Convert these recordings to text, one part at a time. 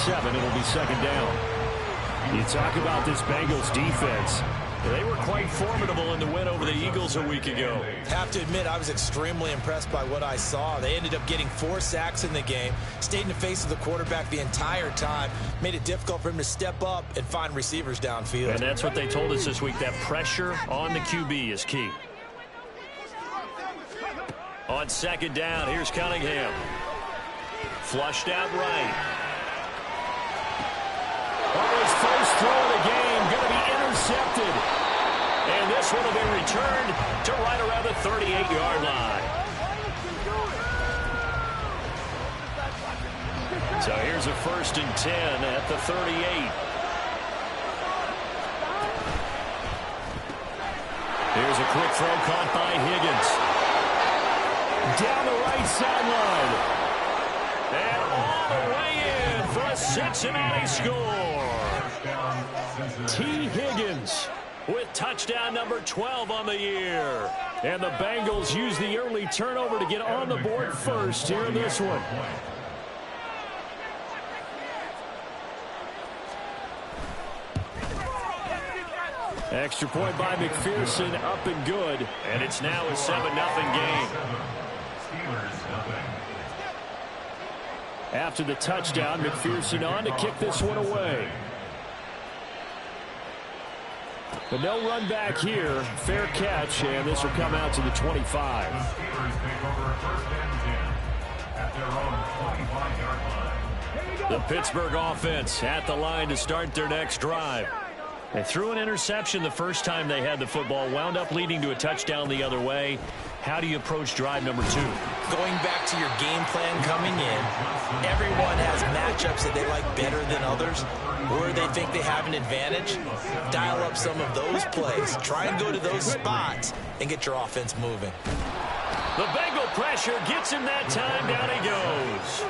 7. It'll be second down. You talk about this Bengals defense. They were quite formidable in the win over the Eagles a week ago. Have to admit, I was extremely impressed by what I saw. They ended up getting 4 sacks in the game, stayed in the face of the quarterback the entire time, made it difficult for him to step up and find receivers downfield. And that's what they told us this week, that pressure on the QB is key. On second down, here's Cunningham. Flushed out right. His first throw of the game going to be intercepted. And this one will be returned to right around the 38-yard line. So here's a 1st and 10 at the 38. Here's a quick throw caught by Higgins. Down the right sideline. And all the way in for a Cincinnati score. T. Higgins with touchdown number 12 on the year. And the Bengals use the early turnover to get on the board first here in this one. Extra point by McPherson, up and good. And it's now a 7-0 game. After the touchdown, McPherson on to kick this one away. But no run back here. Fair catch, and this will come out to the 25. The Pittsburgh offense at the line to start their next drive. They threw an interception the first time they had the football, wound up leading to a touchdown the other way. How do you approach drive number 2? Going back to your game plan coming in, everyone has matchups that they like better than others, or they think they have an advantage. Dial up some of those plays. Try and go to those spots and get your offense moving. The Bengal pressure gets him that time. Down he goes.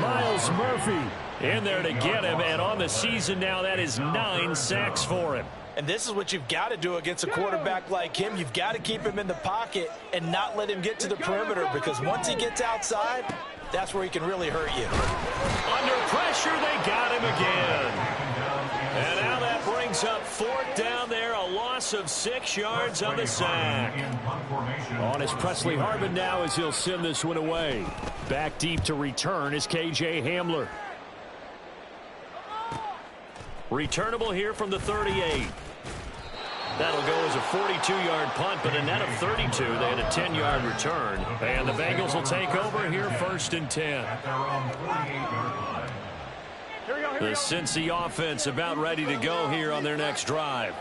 Miles Murphy in there to get him, and on the season now, that is 9 sacks for him. And this is what you've got to do against a quarterback like him. You've got to keep him in the pocket and not let him get to the perimeter, because once he gets outside, that's where he can really hurt you. Under pressure, they got him again. And now that brings up 4th down there, a loss of 6 yards on the sack. On is Presley Harvin now as he'll send this one away. Back deep to return is K.J. Hamler. Returnable here from the 38. That'll go as a 42-yard punt, but a net of 32. They had a 10-yard return. And the Bengals will take over here 1st and 10. The Cincy offense about ready to go here on their next drive.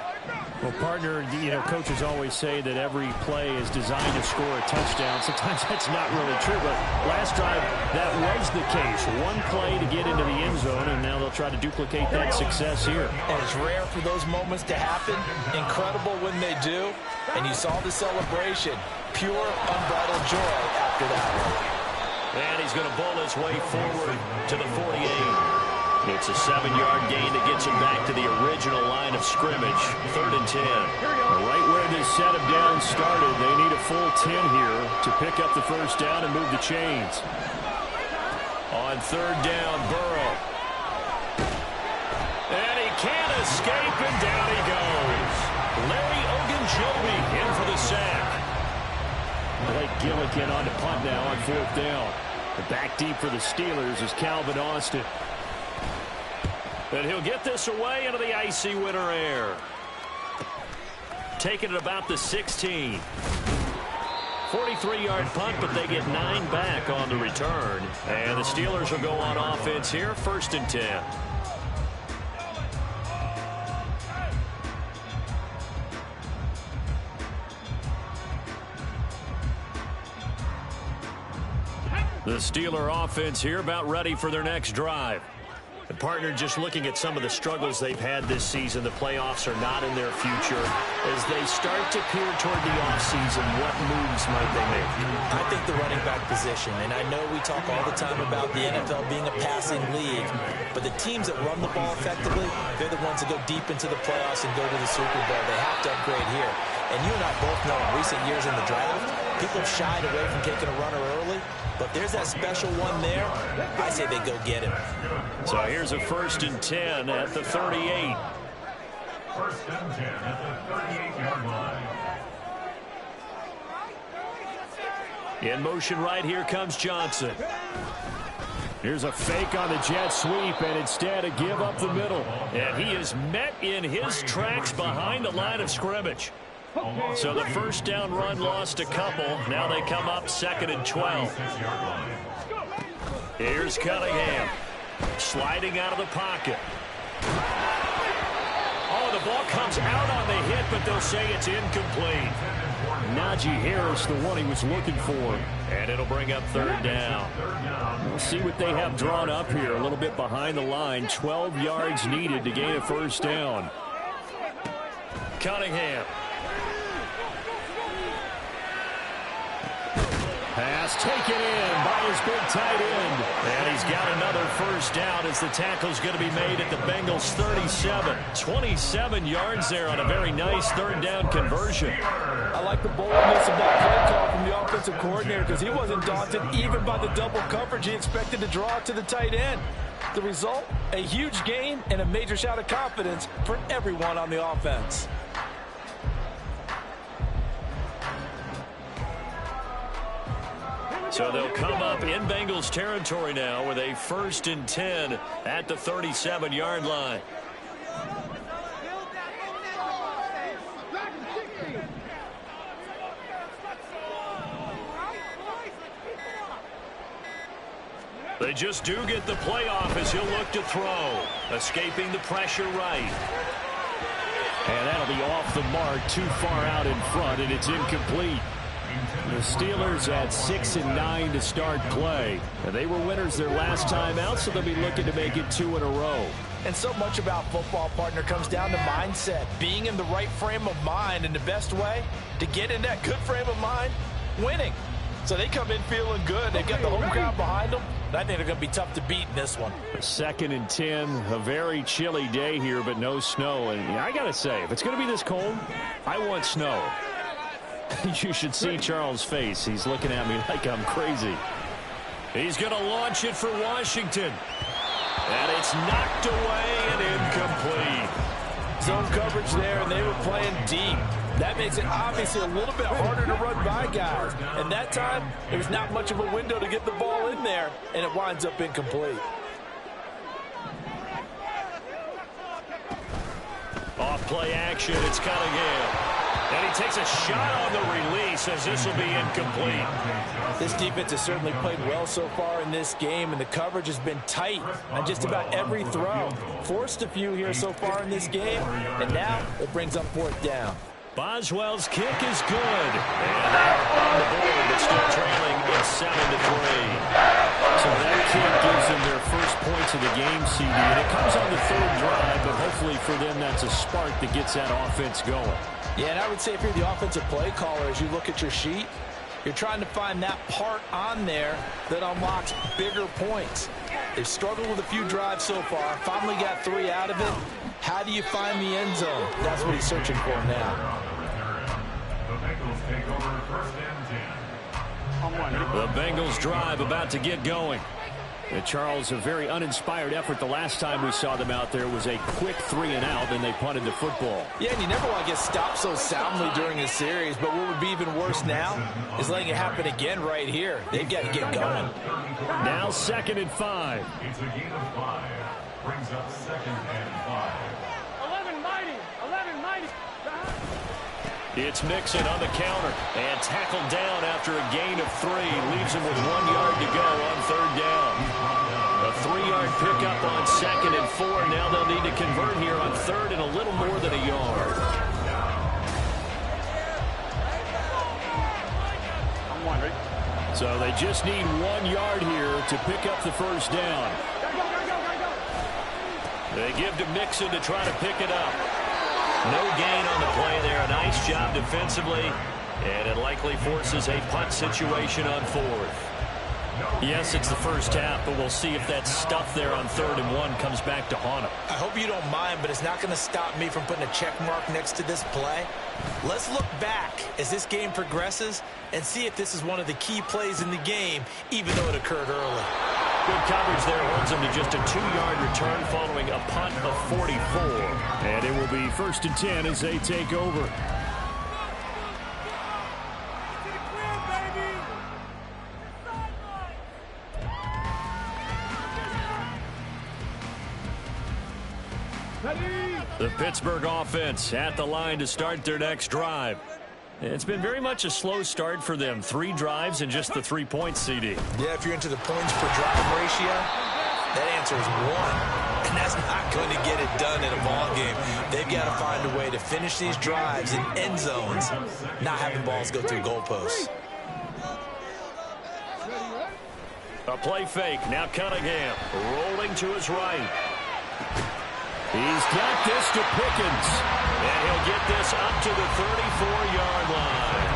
Well, partner, coaches always say that every play is designed to score a touchdown. Sometimes that's not really true, but last drive, that was the case. One play to get into the end zone, and now they'll try to duplicate that success here. And it's rare for those moments to happen. Incredible when they do. And you saw the celebration. Pure, unbridled joy after that one. And he's going to bowl his way forward to the 48. It's a 7-yard gain that gets him back to the original line of scrimmage. 3rd and 10. Right where this set of downs started, they need a full 10 here to pick up the first down and move the chains. On 3rd down, Burrow. And he can't escape, and down he goes. Larry Ogunjobi in for the sack. Blake Gillikin on to punt now on 4th down. The back deep for the Steelers is Calvin Austin. And he'll get this away into the icy winter air. Taking it about the 16. 43-yard punt, but they get 9 back on the return. And the Steelers will go on offense here, 1st and 10. The Steeler offense here about ready for their next drive. The partner, just looking at some of the struggles they've had this season, the playoffs are not in their future. As they start to peer toward the offseason, what moves might they make? I think the running back position, and I know we talk all the time about the NFL being a passing league, but the teams that run the ball effectively, they're the ones that go deep into the playoffs and go to the Super Bowl. They have to upgrade here. And you and I both know in recent years in the draft, People have shied away from taking a runner early, but if there's that special one there, I say they go get him. So here's a 1st and 10 at the 38. 1st and 10 at the 38-yard line. In motion right here comes Johnson. Here's a fake on the jet sweep, and instead a give up the middle. And he is met in his tracks behind the line of scrimmage. So the 1st down run lost a couple. Now they come up 2nd and 12. Here's Cunningham. Sliding out of the pocket. Oh, the ball comes out on the hit, but they'll say it's incomplete. Najee Harris, the one he was looking for. And it'll bring up 3rd down. We'll see what they have drawn up here. A little bit behind the line. 12 yards needed to gain a 1st down. Cunningham. Pass taken in by his big tight end. And he's got another 1st down as the tackle's going to be made at the Bengals 37. 27 yards there on a very nice 3rd down conversion. I like the boldness of that play call from the offensive coordinator because he wasn't daunted even by the double coverage he expected to draw to the tight end. The result, a huge gain and a major shout of confidence for everyone on the offense. So they'll come up in Bengals territory now with a 1st and 10 at the 37-yard line. They just do get the playoff as he'll look to throw. Escaping the pressure right. And that'll be off the mark, too far out in front, and it's incomplete. The Steelers at 6 and 9 to start play. And they were winners their last time out, so they'll be looking to make it 2 in a row. And so much about football, partner, comes down to mindset. Being in the right frame of mind, and the best way to get in that good frame of mind, winning. So they come in feeling good. They've got the home crowd behind them. And I think they're going to be tough to beat in this one. 2nd and 10, a very chilly day here, but no snow. And I got to say, if it's going to be this cold, I want snow. You should see Charles' face. He's looking at me like I'm crazy. He's going to launch it for Washington. And it's knocked away and incomplete. Zone coverage there, and they were playing deep. That makes it obviously a little bit harder to run by guys. And that time, there's not much of a window to get the ball in there, and it winds up incomplete. Off play action, it's Cunningham. And he takes a shot on the release as this will be incomplete. This defense has certainly played well so far in this game, and the coverage has been tight on just about every throw. Forced a few here so far in this game, and now it brings up 4th down. Boswell's kick is good. And they're on the board, but still trailing at 7-3. So that kick gives them their first points of the game, CD. And it comes on the 3rd drive, but hopefully for them that's a spark that gets that offense going. Yeah, and I would say if you're the offensive play caller, as you look at your sheet, you're trying to find that part on there that unlocks bigger points. They've struggled with a few drives so far, finally got 3 out of it. How do you find the end zone? That's what he's searching for now. The Bengals take over 1st and 10. The Bengals drive about to get going. And Charles, a very uninspired effort the last time we saw them out there was a quick 3 and out, then they punted the football. Yeah, and you never want to get stopped so soundly during a series, but what would be even worse now is letting it happen again right here. They've got to get going. Now 2nd and 5. It's a gain of 5. Brings up 2nd and 5. 11 mighty. It's Mixon on the counter and tackled down after a gain of 3. Leaves him with 1 yard to go on 3rd down. A 3-yard pickup on 2nd and 4. Now they'll need to convert here on 3rd and a little more than a yard. So they just need 1 yard here to pick up the 1st down. They give to Mixon to try to pick it up. No gain on the play there. A nice job defensively. And it likely forces a punt situation on 4th. Yes, it's the first half, but we'll see if that stuff there on 3rd and 1 comes back to haunt him. I hope you don't mind, but it's not going to stop me from putting a check mark next to this play. Let's look back as this game progresses and see if this is one of the key plays in the game, even though it occurred early. Good coverage there holds him to just a 2-yard return following a punt of 44. And it will be 1st and 10 as they take over. The Pittsburgh offense at the line to start their next drive. It's been very much a slow start for them. 3 drives and just the 3 points, CD. Yeah, if you're into the points per drive ratio, that answer is 1. And that's not going to get it done in a ball game. They've got to find a way to finish these drives in end zones, not having balls go through goalposts. A play fake. Now Cunningham rolling to his right. He's got this to Pickens, and he'll get this up to the 34-yard line.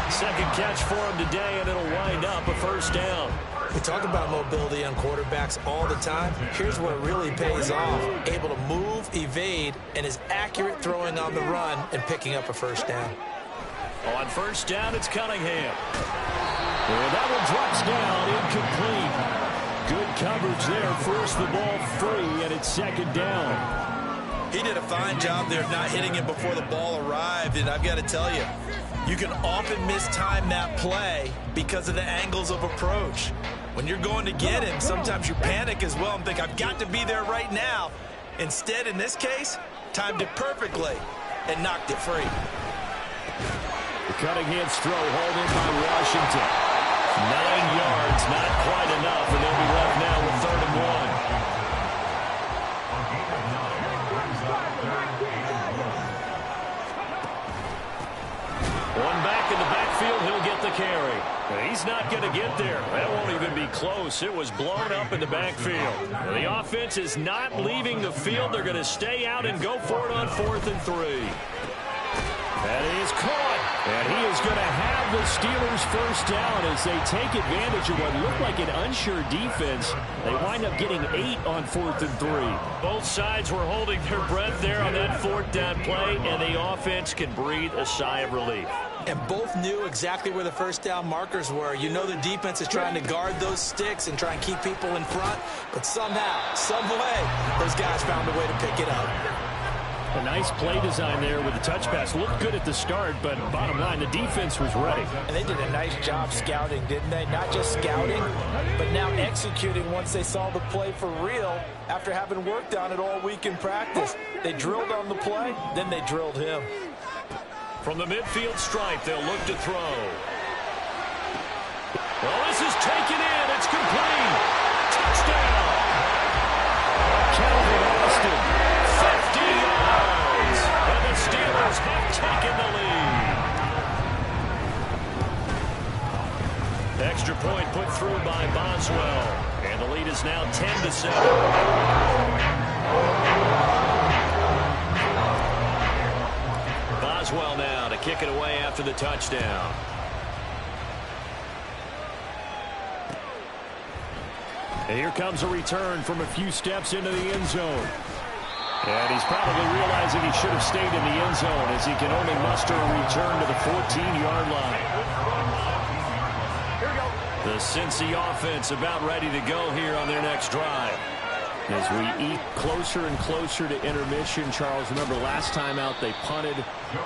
Second catch for him today, and it'll wind up a 1st down. We talk about mobility on quarterbacks all the time. Here's where it really pays off. Able to move, evade, and is accurate throwing on the run and picking up a 1st down. On 1st down, it's Cunningham. And that one drops down, incomplete. Good coverage there, force the ball free, and it's 2nd down. He did a fine job there of not hitting him before the ball arrived, and I've got to tell you, you can often mistime that play because of the angles of approach. When you're going to get him, sometimes you panic as well and think, I've got to be there right now. Instead, in this case, timed it perfectly and knocked it free. The Cunningham's throw hauled in by Washington. 9 yards, not quite enough, and they'll be left now with 3rd and 1. One back in the backfield, he'll get the carry. He's not going to get there. That won't even be close. It was blown up in the backfield. The offense is not leaving the field. They're going to stay out and go for it on 4th and 3. That is caught, and he is going to have the Steelers' 1st down as they take advantage of what looked like an unsure defense. They wind up getting 8 on 4th and 3. Both sides were holding their breath there on that 4th down play, and the offense can breathe a sigh of relief. And both knew exactly where the 1st down markers were. You know the defense is trying to guard those sticks and try and keep people in front, but somehow, some way, those guys found a way to pick it up. A nice play design there with the touch pass. Looked good at the start, but bottom line, the defense was ready. And they did a nice job scouting, didn't they? Not just scouting, but now executing once they saw the play for real after having worked on it all week in practice. They drilled on the play, then they drilled him. From the midfield stripe, they'll look to throw. Well, this is taken in. It's complete. Touchdown. Calvin Austin. 50 yards, and the Steelers have taken the lead. Extra point put through by Boswell, and the lead is now 10-7. Boswell now to kick it away after the touchdown. And here comes a return from a few steps into the end zone. And he's probably realizing he should have stayed in the end zone as he can only muster a return to the 14-yard line. The Cincy offense about ready to go here on their next drive. As we eat closer and closer to intermission, Charles, remember last time out they punted.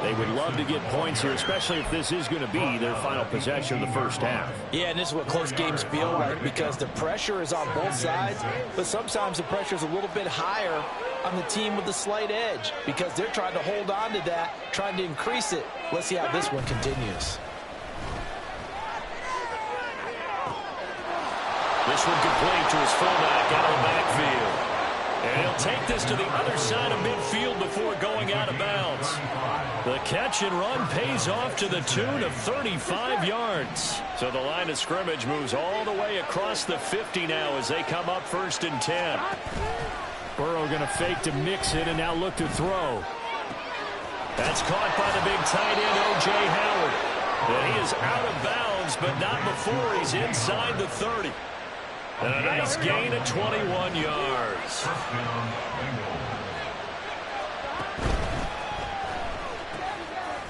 They would love to get points here, especially if this is going to be their final possession of the first half. Yeah, and this is what close games feel like because the pressure is on both sides, but sometimes the pressure is a little bit higher on the team with the slight edge because they're trying to hold on to that, trying to increase it. Let's see how this one continues. This one complete to his fullback out of the backfield. And he'll take this to the other side of midfield before going out of bounds. The catch and run pays off to the tune of 35 yards. So the line of scrimmage moves all the way across the 50 now as they come up 1st and 10. Burrow going to fake to mix it and now look to throw. That's caught by the big tight end, O.J. Howard. And he is out of bounds, but not before he's inside the 30. And a nice gain of 21 yards.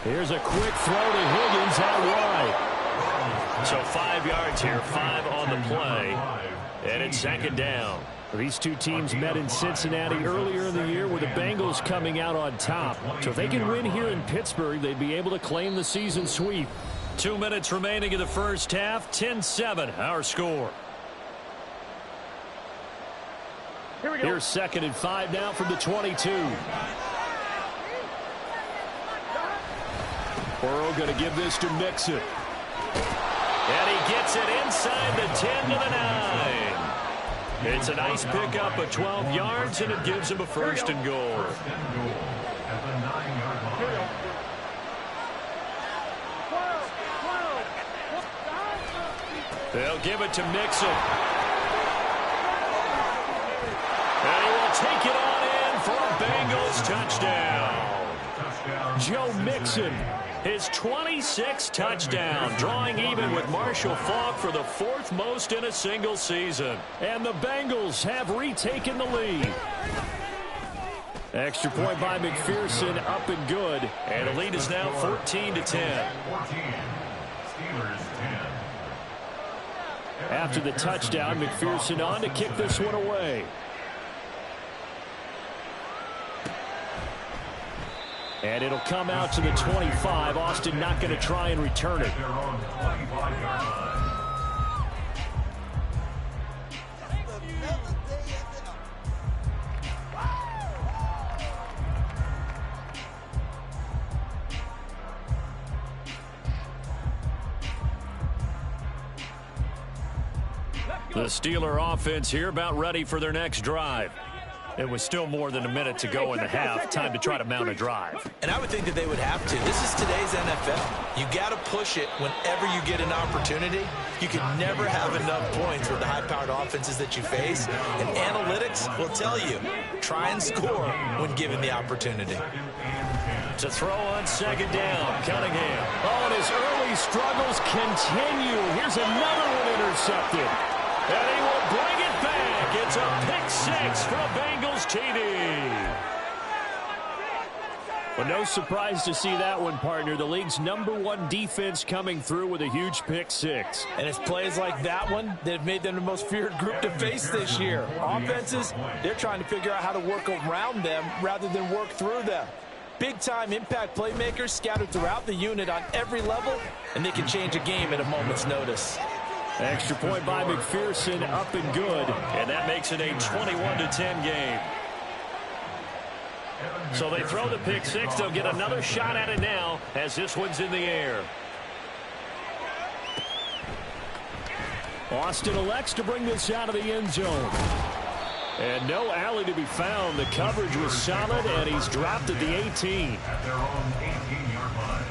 Here's a quick throw to Higgins out wide. So 5 yards here, 5 on the play. And it's second down. These two teams met in Cincinnati earlier in the year with the Bengals coming out on top. So if they can win here in Pittsburgh, they'd be able to claim the season sweep. 2 minutes remaining in the first half. 10-7, our score. Here's 2nd and 5 now from the 22. Burrow going to give this to Mixon. And he gets it inside the 10 to the 9. It's a nice pickup of 12 yards, and it gives him a 1st and goal. They'll give it to Mixon. And he will take it on in for a Bengals touchdown. Joe Mixon, his 26th touchdown, drawing even with Marshall Faulk for the 4th most in a single season. And the Bengals have retaken the lead. Extra point by McPherson, up and good. And the lead is now 14-10. After the touchdown, McPherson on to kick this one away. And it'll come out to the 25. Austin not going to try and return it. The Steeler offense here about ready for their next drive. It was still more than a minute to go in the half. Time to try to mount a drive. And I would think that they would have to. This is today's NFL. You got to push it whenever you get an opportunity. You can never have enough points with the high-powered offenses that you face. And analytics will tell you, try and score when given the opportunity. To throw on 2nd down, Cunningham. Oh, and his early struggles continue. Here's another one intercepted. And he will bring it back. It's a pick-6 for a Bengals TD. Well, no surprise to see that one, partner. The league's #1 defense coming through with a huge pick-6. And it's plays like that one that have made them the most feared group to face this year. Offenses, they're trying to figure out how to work around them rather than work through them. Big-time impact playmakers scattered throughout the unit on every level, and they can change a game at a moment's notice. Extra point by McPherson, up and good. And that makes it a 21-10 game. So they throw the pick-6. They'll get another shot at it now as this one's in the air. Austin elects to bring this out of the end zone. And no alley to be found. The coverage was solid, and he's dropped at the 18. At their own 18-yard line.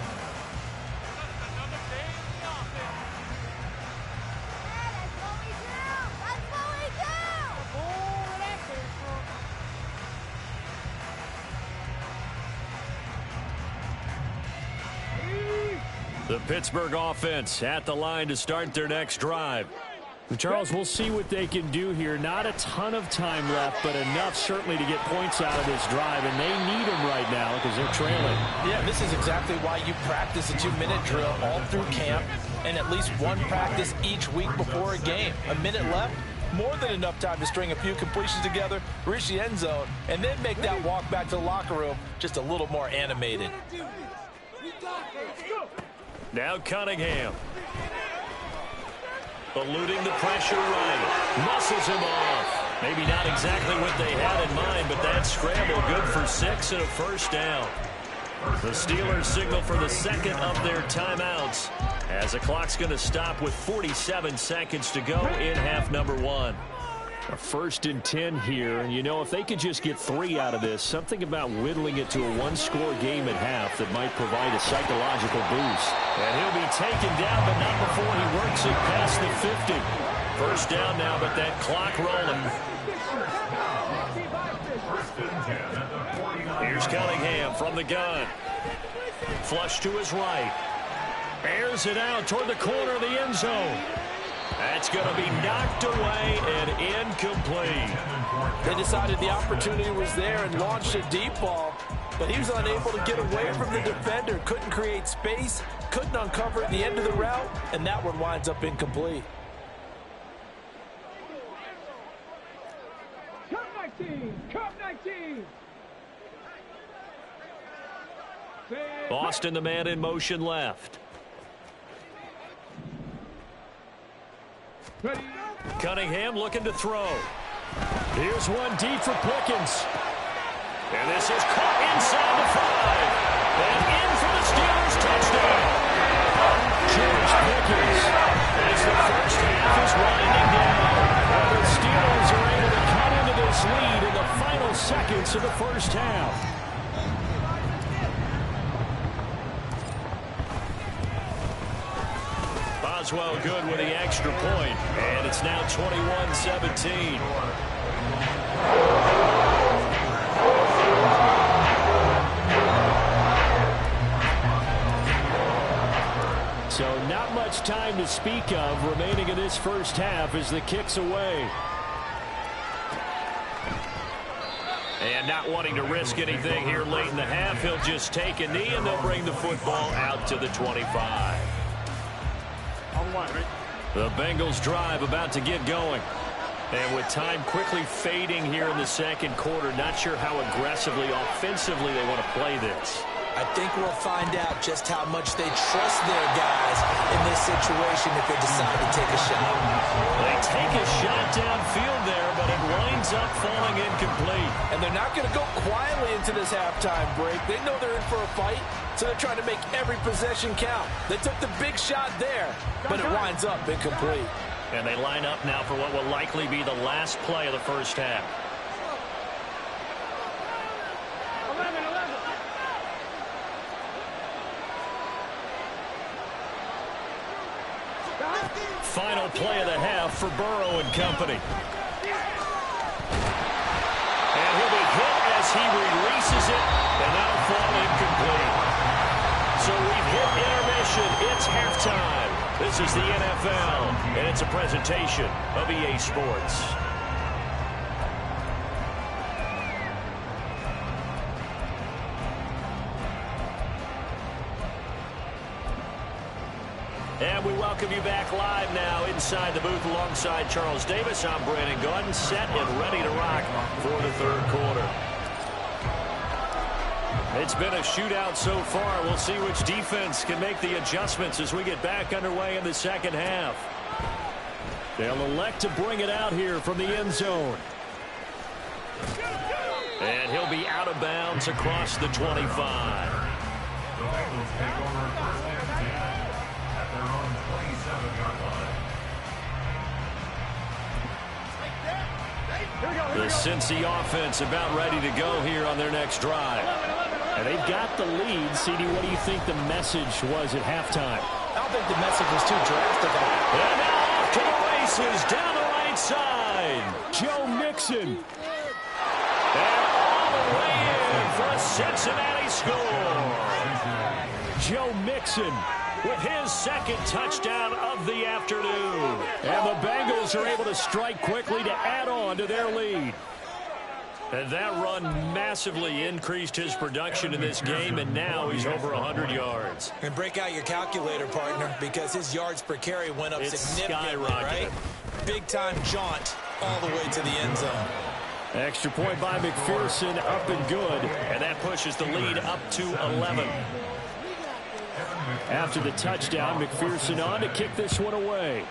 The Pittsburgh offense at the line to start their next drive. Charles, we'll see what they can do here. Not a ton of time left, but enough certainly to get points out of this drive, and they need them right now because they're trailing. Yeah, this is exactly why you practice a 2-minute drill all through camp and at least one practice each week before a game. A minute left, more than enough time to string a few completions together, reach the end zone, and then make that walk back to the locker room just a little more animated. Now Cunningham. Eluding the pressure right. Muscles him off. Maybe not exactly what they had in mind, but that scramble good for 6 and a 1st down. The Steelers signal for the 2nd of their timeouts as the clock's going to stop with 47 seconds to go in half number 1. A 1st and 10 here, and you know, if they could just get 3 out of this, something about whittling it to a 1-score game at half that might provide a psychological boost. And he'll be taken down, but not before he works it past the 50. 1st down now, but that clock rolling. Here's Cunningham from the gun. Flush to his right. Airs it out toward the corner of the end zone. That's going to be knocked away and incomplete. They decided the opportunity was there and launched a deep ball, but he was unable to get away from the defender, couldn't create space, couldn't uncover the end of the route, and that one winds up incomplete. Cup 19! Cup 19! Boston, the man in motion left. Ready. Cunningham looking to throw. Here's one deep for Pickens. And this is caught inside the 5. And in for the Steelers touchdown. George Pickens as the first half is winding down. And the Steelers are able to cut into this lead in the final seconds of the first half. Boswell good with the extra point, and it's now 21-17. So not much time to speak of remaining in this first half as the kick's away. And not wanting to risk anything here late in the half, he'll just take a knee and they'll bring the football out to the 25. The Bengals drive about to get going. And with time quickly fading here in the second quarter, not sure how aggressively, offensively they want to play this. I think we'll find out just how much they trust their guys in this situation if they decide to take a shot. They take a shot downfield there, but it winds up falling incomplete. And they're not going to go quietly into this halftime break. They know they're in for a fight, so they're trying to make every possession count. They took the big shot there, but it winds up incomplete. And they line up now for what will likely be the last play of the first half. 11. Final play of the half for Burrow and company. And he'll be hit as he releases it, and that'll fall incomplete. So we've hit intermission. It's halftime. This is the NFL, and it's a presentation of EA Sports. And we welcome you back live now inside the booth alongside Charles Davis. I'm Brandon Gaudin, set and ready to rock for the third quarter. It's been a shootout so far. We'll see which defense can make the adjustments as we get back underway in the second half. They'll elect to bring it out here from the end zone. And he'll be out of bounds across the 25. The Bengals take over first and 10 at their own 27-yard line. The Cincy offense about ready to go here on their next drive. And they've got the lead. CD, what do you think the message was at halftime? I don't think the message was too drastic. And now off to the races down the right side. Joe Mixon. And all the way in for a Cincinnati score. Joe Mixon with his second touchdown of the afternoon. And the Bengals are able to strike quickly to add on to their lead. And that run massively increased his production in this game, and now he's over 100 yards. And break out your calculator, partner, because his yards per carry went up significantly, right? Big-time jaunt all the way to the end zone. Extra point by McPherson, up and good, and that pushes the lead up to 11. After the touchdown, McPherson on to kick this one away.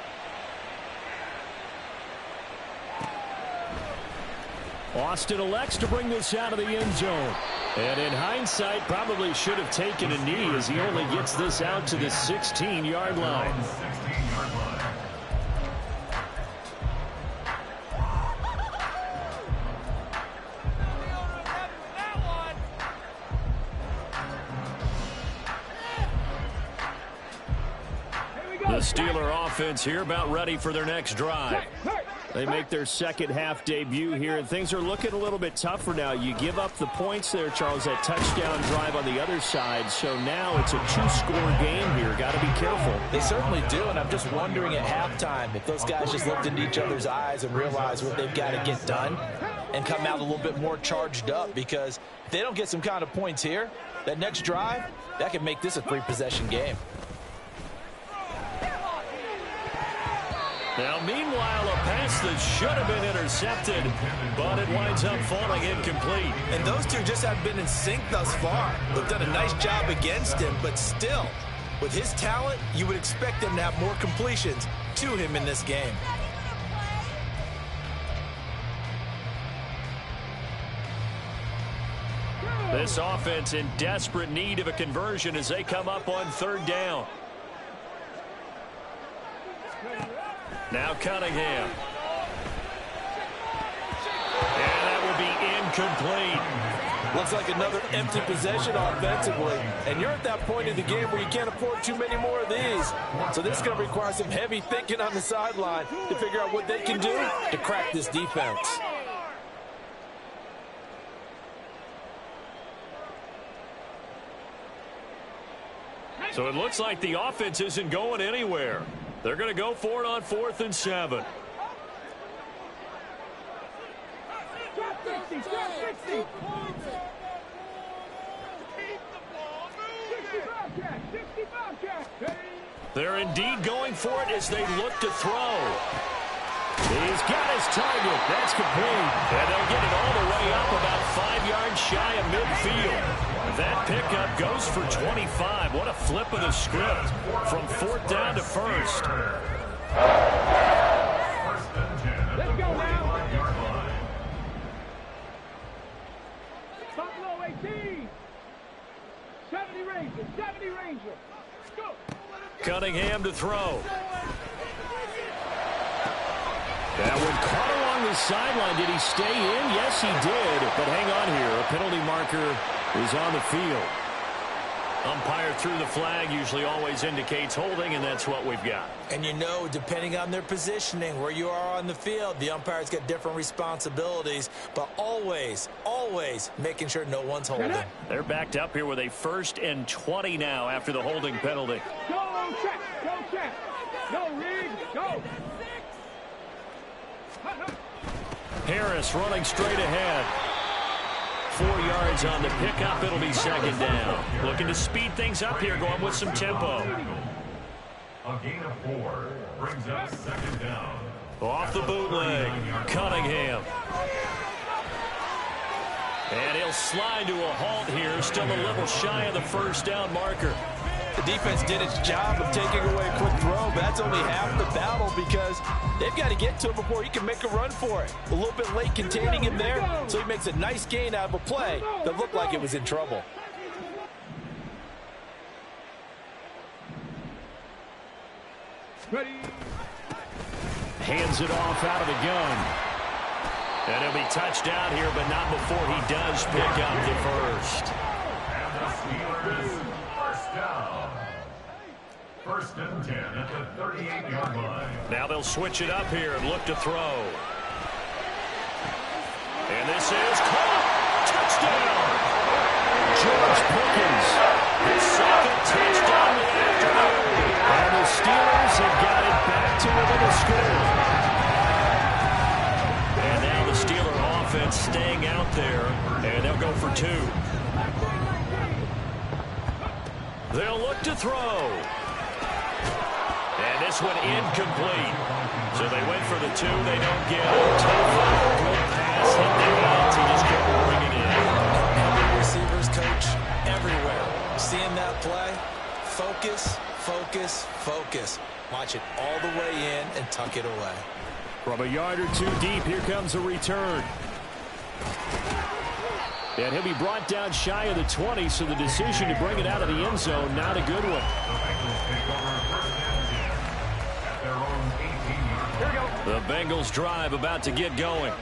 Austin elects to bring this out of the end zone. And in hindsight, probably should have taken a knee as he only gets this out to the 16-yard line. The Steeler offense here about ready for their next drive. They make their second half debut here, and things are looking a little bit tougher now. You give up the points there, Charles, that touchdown drive on the other side. So now it's a 2-score game here. Got to be careful. They certainly do, and I'm just wondering at halftime if those guys just looked into each other's eyes and realized what they've got to get done and come out a little bit more charged up, because if they don't get some kind of points here, that next drive, that could make this a 3-possession game. Now, meanwhile, a pass that should have been intercepted, but it winds up falling incomplete. And those two just haven't been in sync thus far. They've done a nice job against him, but still, with his talent, you would expect them to have more completions to him in this game. This offense in desperate need of a conversion as they come up on 3rd down. Now Cunningham. And that will be incomplete. Looks like another empty possession offensively. And you're at that point in the game where you can't afford too many more of these. So this is going to require some heavy thinking on the sideline to figure out what they can do to crack this defense. So it looks like the offense isn't going anywhere. They're going to go for it on 4th and 7. They're indeed going for it as they look to throw. He's got his target. That's complete. And they'll get it all the way up about 5 yards shy of midfield. That pickup goes for 25. What a flip of the script from 4th down to 1st. Let's go now. Buffalo 18. 70 Rangers. 70 Rangers. Let's go. Cunningham to throw. Now, when caught along the sideline, did he stay in? Yes, he did. But hang on here. A penalty marker is on the field. Umpire threw the flag, usually always indicates holding, and that's what we've got. And you know, depending on their positioning, where you are on the field, the umpire's got different responsibilities, but always, always making sure no one's holding. They're backed up here with a 1st and 20 now after the holding penalty. Go check. Go check. Go, Reed. Go. Harris running straight ahead. 4 yards on the pickup. It'll be 2nd down. Looking to speed things up here, going with some tempo. A gain of 4 brings up 2nd down. Off the bootleg, Cunningham. And he'll slide to a halt here, still a little shy of the 1st down marker. The defense did its job of taking away a quick throw, but that's only half the battle because they've got to get to him before he can make a run for it. A little bit late containing him there, so he makes a nice gain out of a play that looked like it was in trouble. Ready. Hands it off out of the gun. And he'll be touched down here, but not before he does pick up the 1st. And the Steelers, 1st down. 1st and 10 at the 38-yard line. Now they'll switch it up here and look to throw. And this is caught. Touchdown. George Pickens. His 2nd touchdown of the afternoon. And the Steelers have got it back to within a score. And now the Steeler offense staying out there. And they'll go for 2. They'll look to throw. And this one incomplete. So they went for the 2. They don't get it. Good pass. Hit the hands. He just couldn't bring it in. Every receivers coach everywhere. Seeing that play, focus, focus, focus. Watch it all the way in and tuck it away. From a yard or 2 deep, here comes a return. And he'll be brought down shy of the 20, so the decision to bring it out of the end zone, not a good one. The Bengals take over 1st and 10 at their own 18-yard line. The Bengals drive about to get going.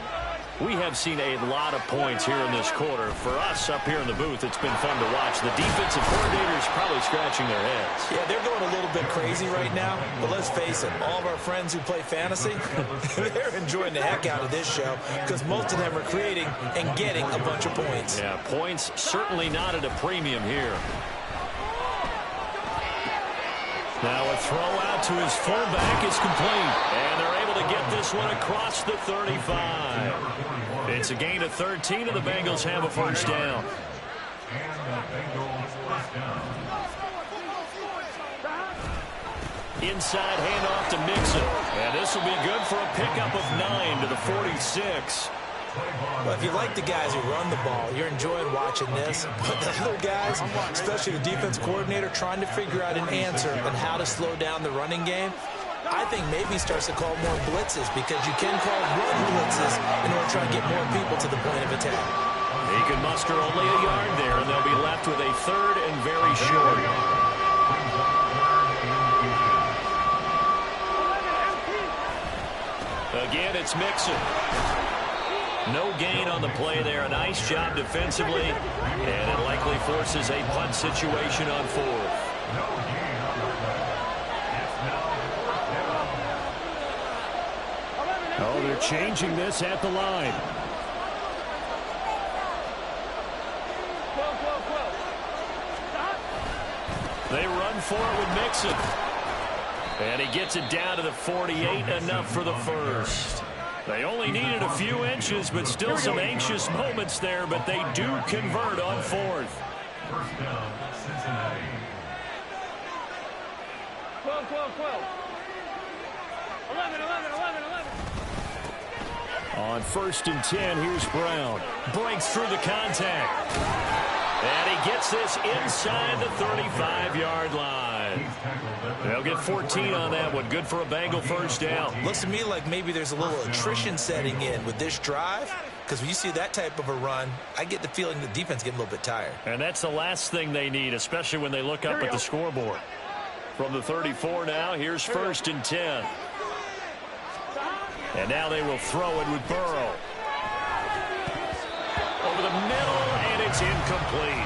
We have seen a lot of points here in this quarter. For us up here in the booth, it's been fun to watch. The defensive coordinators probably scratching their heads. Yeah, they're going a little bit crazy right now, but let's face it, all of our friends who play fantasy, they're enjoying the heck out of this show because most of them are creating and getting a bunch of points. Yeah, points certainly not at a premium here. Now a throw out to his fullback is complete. And they're able to get this one across the 35. It's a gain of 13, and the Bengals have a first down. Inside handoff to Mixon. And this will be good for a pickup of 9 to the 46. Well, if you like the guys who run the ball, you're enjoying watching this. But the other guys, especially the defense coordinator, trying to figure out an answer on how to slow down the running game, I think maybe he starts to call more blitzes because you can call run blitzes in order to try to get more people to the point of attack. He can muster only a yard there, and they'll be left with a third and very short. Again, it's Mixon. No gain on the play there. A nice job defensively, and it likely forces a punt situation on fourth. Oh, they're changing this at the line. They run for it with Mixon. And he gets it down to the 48, enough for the first. They only needed a few inches, but still some anxious moments there, but they do convert on fourth. First down, Cincinnati. 12, 12, 12. 11, 11, 11, 11. On 1st and 10, here's Brown. Breaks through the contact. And he gets this inside the 35-yard line. They'll get 14 on that one. Good for a Bengal first down. Looks to me like maybe there's a little attrition setting in with this drive, because when you see that type of a run, I get the feeling the defense getting a little bit tired. And that's the last thing they need, especially when they look up at the scoreboard. From the 34 now, here's 1st and 10. And now they will throw it with Burrow. Over the middle, and it's incomplete.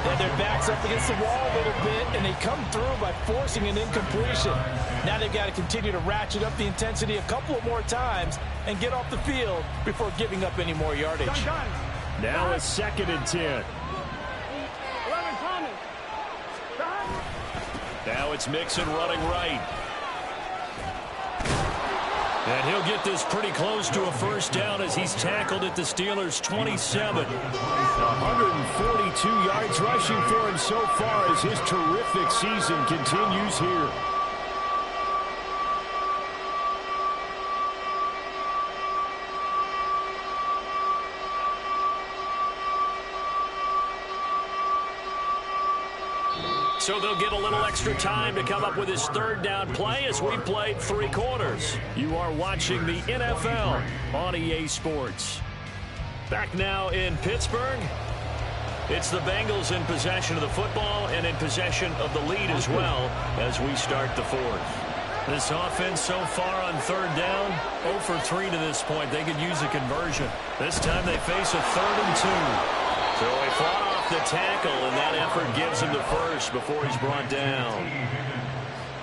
And their back's up against the wall a little bit, and they come through by forcing an incompletion. Now they've got to continue to ratchet up the intensity a couple of more times and get off the field before giving up any more yardage. Now it's 2nd and 10. 11, Thomas. Now it's Mixon running right. And he'll get this pretty close to a first down as he's tackled at the Steelers' 27. 142 yards rushing for him so far as his terrific season continues here. So they'll get a little extra time to come up with his 3rd down play as we played 3 quarters. You are watching the NFL on EA Sports. Back now in Pittsburgh. It's the Bengals in possession of the football and in possession of the lead as well as we start the 4th. This offense so far on 3rd down, 0 for 3 to this point. They could use a conversion. This time they face a 3rd and 2. So he fought off the tackle, and that effort gives him the first before he's brought down.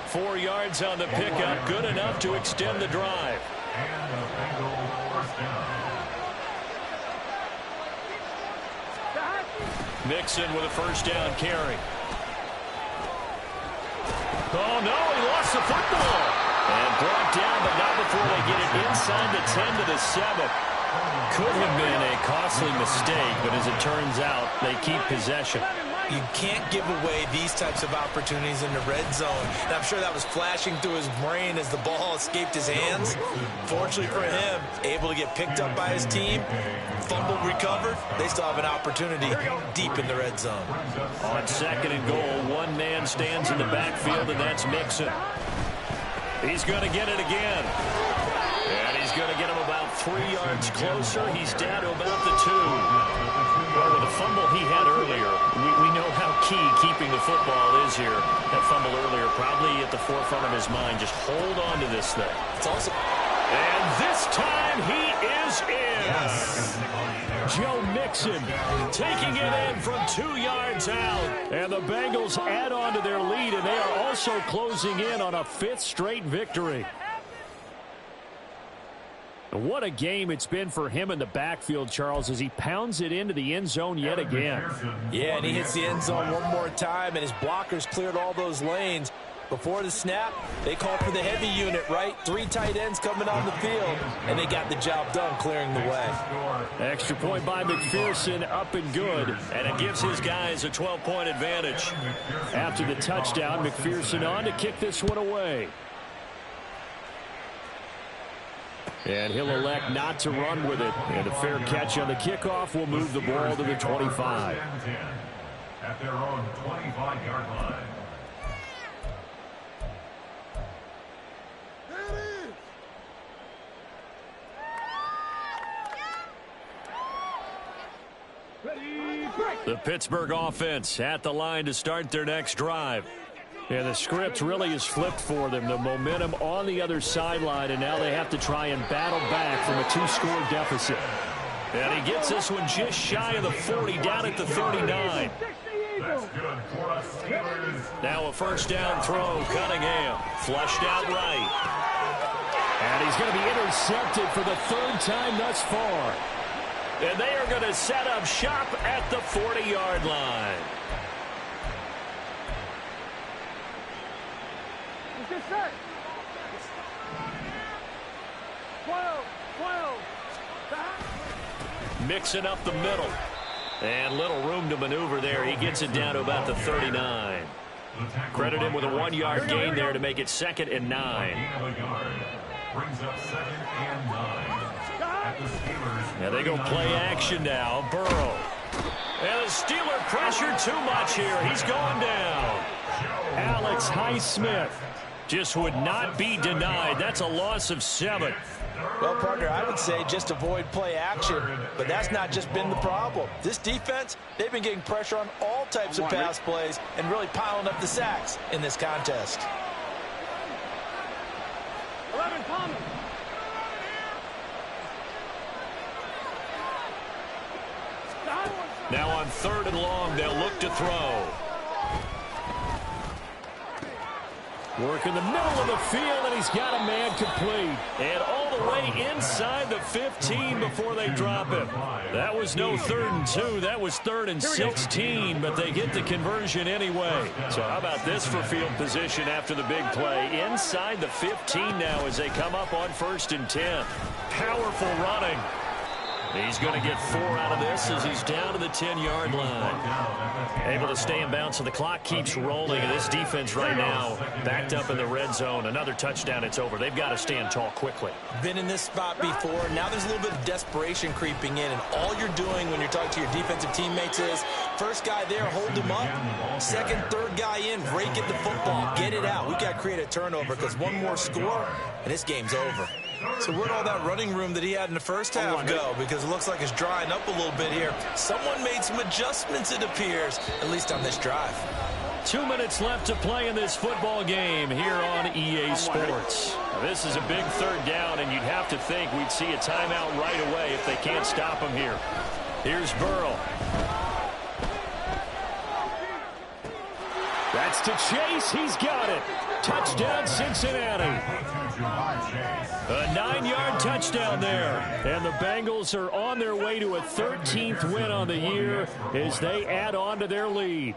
4 yards on the pickup, good enough to extend the drive. And the Bengals first down. Mixon with a first down carry. Oh, no, he lost the football. And brought down, but not before they get it inside the 10 to the 7. Could have been a costly mistake, but as it turns out, they keep possession. You can't give away these types of opportunities in the red zone. And I'm sure that was flashing through his brain as the ball escaped his hands. Fortunately for him, able to get picked up by his team, fumbled, recovered. They still have an opportunity deep in the red zone. On 2nd and goal, one man stands in the backfield, and that's Mixon. He's going to get it again. And he's going to get him about 3 yards closer. He's down to about the 2. Well, with the fumble he had earlier, we know how key keeping the football is here. That fumble earlier probably at the forefront of his mind. Just hold on to this thing. It's also And this time he is in. Yes. Joe Mixon taking it in from 2 yards out. And the Bengals add on to their lead, and they are also closing in on a 5th straight victory. What a game it's been for him in the backfield, Charles, as he pounds it into the end zone yet again. Yeah, and he hits the end zone one more time, and his blockers cleared all those lanes. Before the snap, they called for the heavy unit, right? 3 tight ends coming on the field, and they got the job done clearing the way. Extra point by McPherson, up and good, and it gives his guys a 12-point advantage. After the touchdown, McPherson on to kick this one away. And he'll elect not to run with it. And a fair catch on the kickoff will move the ball to the 25. At their own 25-yard line. The Pittsburgh offense at the line to start their next drive. And the script really is flipped for them. The momentum on the other sideline, and now they have to try and battle back from a 2-score deficit. And he gets this one just shy of the 40, down at the 39. Now a first down throw, Cunningham. Flushed out right. And he's going to be intercepted for the 3rd time thus far. And they are going to set up shop at the 40-yard line. Set. 12. Mixing up the middle. And little room to maneuver there. He gets it down to about the 39. Credit him with a 1-yard gain there to make it 2nd and 9. Brings up 2nd and 9. Now they go play action now. Burrow. And the Steeler pressure too much here. He's going down. Alex Highsmith just would not be denied. That's a loss of 7. Well, partner, I would say just avoid play action, but that's not just been the problem. This defense, they've been getting pressure on all types of pass plays and really piling up the sacks in this contest. 11 Palmer. Now on 3rd and long, they'll look to throw. Work in the middle of the field, and he's got a man complete. And all the way inside the 15 before they drop him. That was no 3rd and 2. That was 3rd and 16, but they get the conversion anyway. So how about this for field position after the big play? Inside the 15 now as they come up on 1st and 10. Powerful running. He's going to get 4 out of this as he's down to the 10-yard line. Able to stay in bounds, so the clock keeps rolling. And this defense right now backed up in the red zone. Another touchdown, it's over. They've got to stand tall quickly. Been in this spot before. Now there's a little bit of desperation creeping in. And all you're doing when you're talking to your defensive teammates is, first guy there, hold him up. Second, third guy in, rake at the football. Get it out. We've got to create a turnover because one more score, and this game's over. So where'd all that running room that he had in the first half go? Because it looks like it's drying up a little bit here. Someone made some adjustments, it appears, at least on this drive. 2 minutes left to play in this football game here on EA Sports. Now, this is a big 3rd down, and you'd have to think we'd see a timeout right away if they can't stop him here. Here's Burrow. That's to Chase. He's got it. Touchdown, Cincinnati. A 9-yard touchdown there. And the Bengals are on their way to a 13th win on the year as they add on to their lead.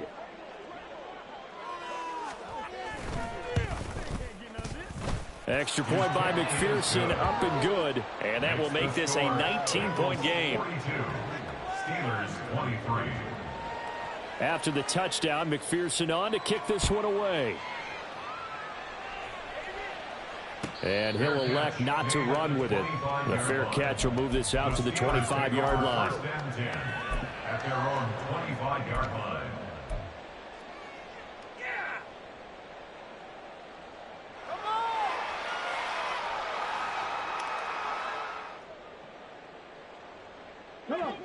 Extra point by McPherson, up and good. And that will make this a 19-point game. Steelers 23. After the touchdown, McPherson on to kick this one away. And he'll elect not to run with it. The fair catch will move this out to the 25-yard line. At their own 25-yard line.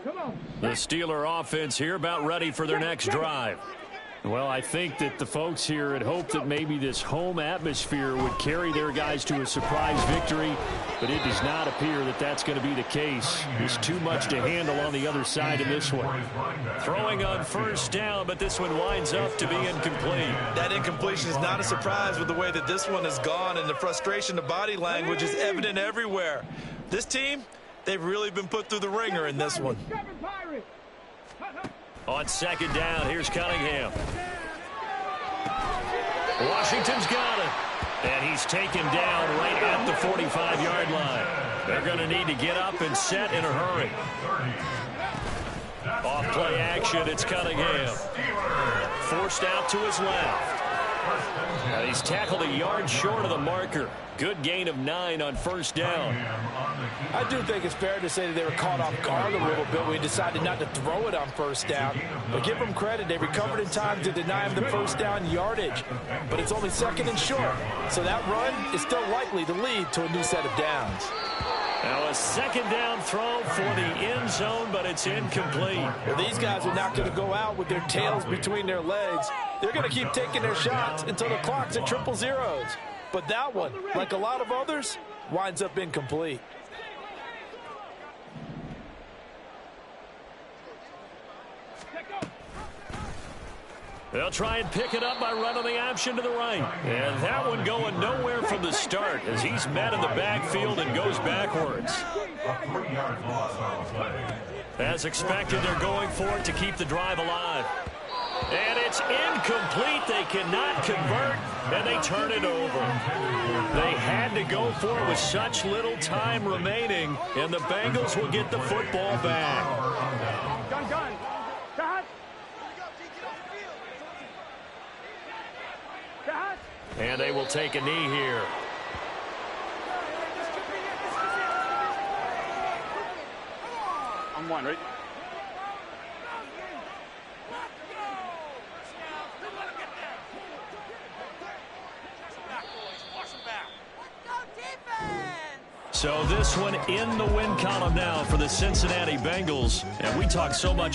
Come on. The Steeler offense here about ready for their next drive. Well, I think that the folks here had hoped that maybe this home atmosphere would carry their guys to a surprise victory, but it does not appear that that's going to be the case. There's too much to handle on the other side of this one. Throwing on first down, but this one winds up to be incomplete. That incompletion is not a surprise with the way that this one has gone, and the frustration, the body language is evident everywhere. This team, they've really been put through the ringer in this one. On second down, here's Cunningham. Washington's got it. And he's taken down right at the 45-yard line. They're going to need to get up and set in a hurry. Off play action, it's Cunningham. Forced out to his left. And he's tackled a yard short of the marker. Good gain of 9 on first down. I do think it's fair to say that they were caught off guard a little bit when he decided not to throw it on first down. But give them credit. They recovered in time to deny him the first down yardage. But it's only second and short. So that run is still likely to lead to a new set of downs. Now a second down throw for the end zone, but it's incomplete. Well, these guys are not going to go out with their tails between their legs. They're going to keep taking their shots until the clock's at triple zeros. But that one, like a lot of others, winds up incomplete. They'll try and pick it up by running the option to the right. And that one going nowhere from the start as he's met in the backfield and goes backwards. As expected, they're going for it to keep the drive alive. And it's incomplete. They cannot convert, and they turn it over. They had to go for it with such little time remaining, and the Bengals will get the football back. Gun. Cut. Cut. And they will take a knee here. I'm one, right? So this one in the win column now for the Cincinnati Bengals. And we talk so much about